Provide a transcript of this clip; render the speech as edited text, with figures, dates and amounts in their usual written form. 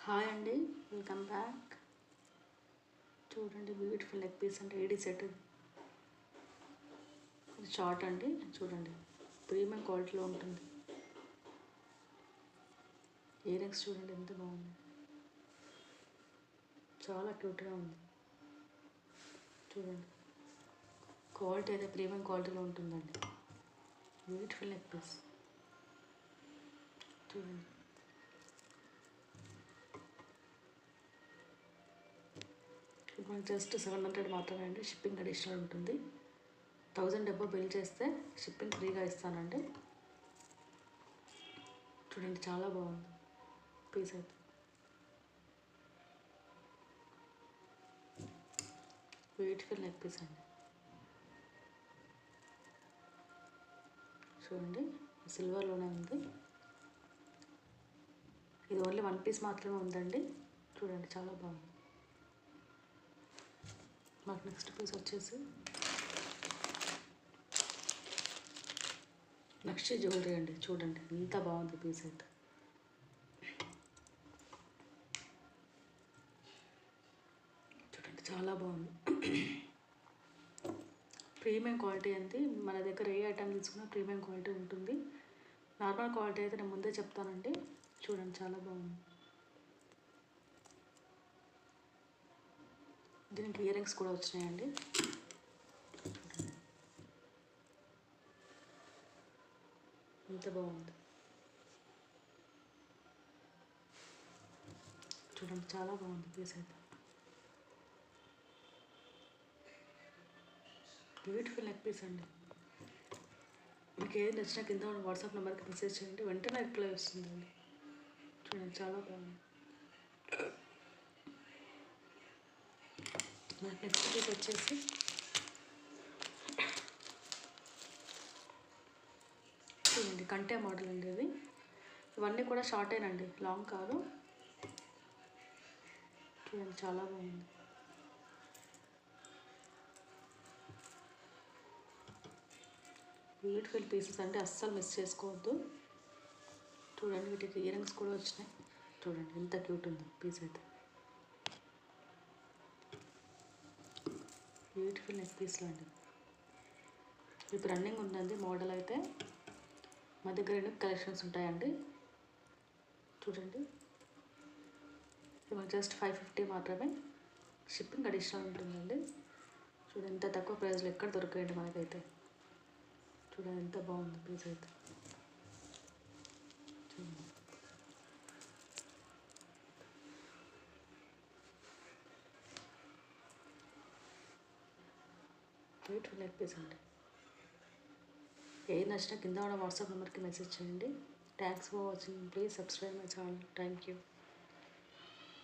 Hi అండి, welcome back. చూడండి, beautiful neck piece అంటే ఏడీ సెట్. ఇది షార్ట్ అండి, చూడండి ప్రీమియం క్వాలిటీలో ఉంటుంది. ఇయర్ రింగ్స్ చూడండి ఎంత బాగుంది, చాలా క్యూట్గా ఉంది. చూడండి, క్వాలిటీ అయితే ప్రీమియం క్వాలిటీలో ఉంటుందండి. బ్యూటిఫుల్ నెక్ పీస్ చూడండి. ఇప్పుడు మనకి జస్ట్ 700 మాత్రమే అండి. షిప్పింగ్ అడిషనల్ ఉంటుంది. 1000 డబ్బా బిల్ చేస్తే షిప్పింగ్ ఫ్రీగా ఇస్తానండి. చూడండి, చాలా బాగుంది పీస్ అయితే. బ్యూటిఫుల్ నెక్ పీస్ అండి. చూడండి, సిల్వర్లోనే ఉంది. ఇది ఓన్లీ 1 పీస్ మాత్రమే ఉందండి. చూడండి, చాలా బాగుంది. మాకు నెక్స్ట్ పీస్ వచ్చేసి లక్ష జ్యువెలరీ అండి. చూడండి ఎంత బాగుంది పీస్ అయితే. చూడండి, చాలా బాగుంది. ప్రీమియం క్వాలిటీ అండి. మన దగ్గర ఏ ఐటమ్ తీసుకున్నా ప్రీమియం క్వాలిటీ ఉంటుంది. నార్మల్ క్వాలిటీ అయితే నేను ముందే చెప్తానండి. చూడండి, చాలా బాగుంది. దీనికి ఇయర్ రింగ్స్ కూడా వచ్చినాయండి. ఎంత బాగుంది చూడండి, చాలా బాగుంది పీస్ అయితే. బ్యూటిఫుల్ నెక్ పీస్ అండి. మీకు ఏది నచ్చినా కింద ఉన్న వాట్సాప్ నెంబర్కి మెసేజ్ చేయండి, వెంటనే రిప్లై వస్తుందండి. చూడండి, చాలా బాగుంది. నెక్స్ట్ పీస్ వచ్చేసి చూడండి, కంటే మోడల్ అండి. ఇది ఇవన్నీ కూడా షార్టేనండి, లాంగ్ కాదు. చూడండి, చాలా బాగుంది. బ్యూటిఫుల్ పీసెస్ అంటే అస్సలు మిస్ చేసుకోవద్దు. చూడండి, వీటికి ఇయర్ రింగ్స్ కూడా వచ్చినాయి. చూడండి ఎంత క్యూట్ ఉంది పీస్ అయితే. బ్యూటిఫుల్ నెక్ పీస్లో అండి. ఇప్పుడు రన్నింగ్ ఉందండి మోడల్ అయితే. మా దగ్గర ఎన్ని కలెక్షన్స్ ఉంటాయండి. చూడండి, ఇవాళ జస్ట్ 550 మాత్రమే. షిప్పింగ్ అడిషనల్ ఉంటుందండి. చూడండి, ఎంత తక్కువ ప్రైస్లో ఎక్కడ దొరకండి మనకైతే. చూడండి, ఎంత బాగుంది పీస్ అయితే. చూడండి, బ్యూటిఫుల్ నెక్ పీస్ అండి. ఏది నచ్చినా కింద ఉన్న వాట్సాప్ నెంబర్కి మెసేజ్ చేయండి. Thanks for watching. Please subscribe my channel. Thank you.